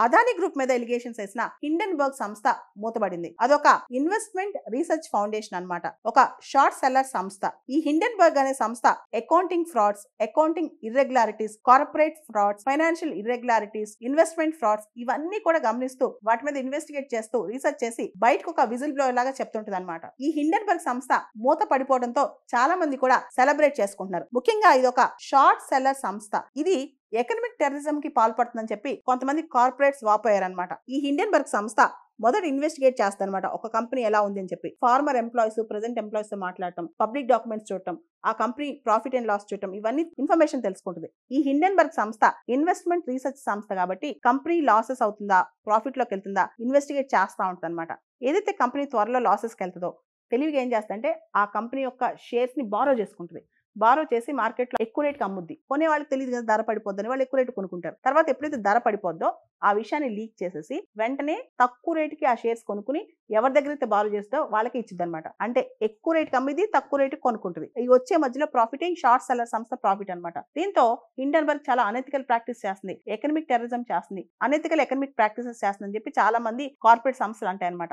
Adani group మీద allegations వేసిన Hindenburg సంస్థ మూతబడింది. అదొక ఇన్వెస్ట్మెంట్ రీసెర్చ్ ఫౌండేషన్ అన్నమాట, ఒక షార్ట్ సెల్లర్ సంస్థ. ఈ హిండెన్బర్గ్ అనే సంస్థ accounting frauds, accounting irregularities, corporate frauds, financial irregularities, investment frauds ఇవన్నీ కూడా గమనిస్తూ వాటి మీద ఇన్వెస్టిగేట్ చేస్తూ రీసెర్చ్ చేసి బయటకు ఒక విజిల్ బ్లోయర్ లాగా చెప్తుంటది అనమాట. ఈ హిండెన్బర్గ్ సంస్థ మూత పడిపోవడంతో చాలా మంది కూడా సెలబ్రేట్ చేసుకుంటున్నారు. ముఖ్యంగా ఇది ఒక షార్ట్ సెల్లర్ సంస్థ. ఇది ఎకనామిక్ టెర్రరిజం కి పాల్పడుతుందని చెప్పి కొంతమంది కార్పొరేట్స్ వాపోయారనమాట. ఈ హిండెన్బర్గ్ సంస్థ మొదట ఇన్వెస్టిగేట్ చేస్తారనమాట, ఒక కంపెనీ ఎలా ఉంది అని చెప్పి. ఫార్మర్ ఎంప్లాయీస్, ప్రెసెంట్ ఎంప్లాయీస్ తో మాట్లాడటం, పబ్లిక్ డాక్యుమెంట్స్ చూడటం, ఆ కంపెనీ ప్రాఫిట్ అండ్ లాస్ చూడటం, ఇవన్నీ ఇన్ఫర్మేషన్ తెలుసుకుంటుంది. ఈ హిండెన్బర్గ్ సంస్థ ఇన్వెస్ట్మెంట్ రీసెర్చ్ సంస్థ కాబట్టి కంపెనీ లాసెస్ అవుతుందా, ప్రాఫిట్ లోకి వెళ్తుందా ఇన్వెస్టిగేట్ చేస్తా ఉంటుంది అనమాట. ఏదైతే కంపెనీ త్వరలో లాసెస్కి వెళ్తుందో తెలివిగా ఏం చేస్తుందంటే ఆ కంపెనీ యొక్క షేర్స్ ని బారో చేసుకుంటుంది. బారో చేసి మార్కెట్లో ఎక్కువ రేట్కి అమ్ముద్ది. కొనే వాళ్ళకి తెలియదు కదా ధర పడిపోద్దని, వాళ్ళు ఎక్కువ రేటు కొనుక్కుంటారు. తర్వాత ఎప్పుడైతే ధర పడిపోద్దో ఆ విషయాన్ని లీక్ చేసేసి వెంటనే తక్కువ రేటుకి ఆ షేర్స్ కొనుక్కుని ఎవరి దగ్గర అయితే బారో చేస్తుందో వాళ్ళకి ఇచ్చిద్ది అనమాట. అంటే ఎక్కువ రేటుకి అమ్మిది, తక్కువ రేటుకి కొనుక్కుంటుంది. ఈ వచ్చే మధ్యలో ప్రాఫిట్ షార్ట్ సెల్లర్ సంస్థ ప్రాఫిట్ అనమాట. దీంతో హిండెన్బర్గ్ చాలా అనెథికల్ ప్రాక్టీస్ చేస్తుంది, ఎకనామిక్ టెర్రరిజం చేస్తుంది, అనెథికల్ ఎకనామిక్ ప్రాక్టీసెస్ చేస్తుందని చెప్పి చాలా మంది కార్పొరేట్ సంస్థలు అంటాయన్నమాట.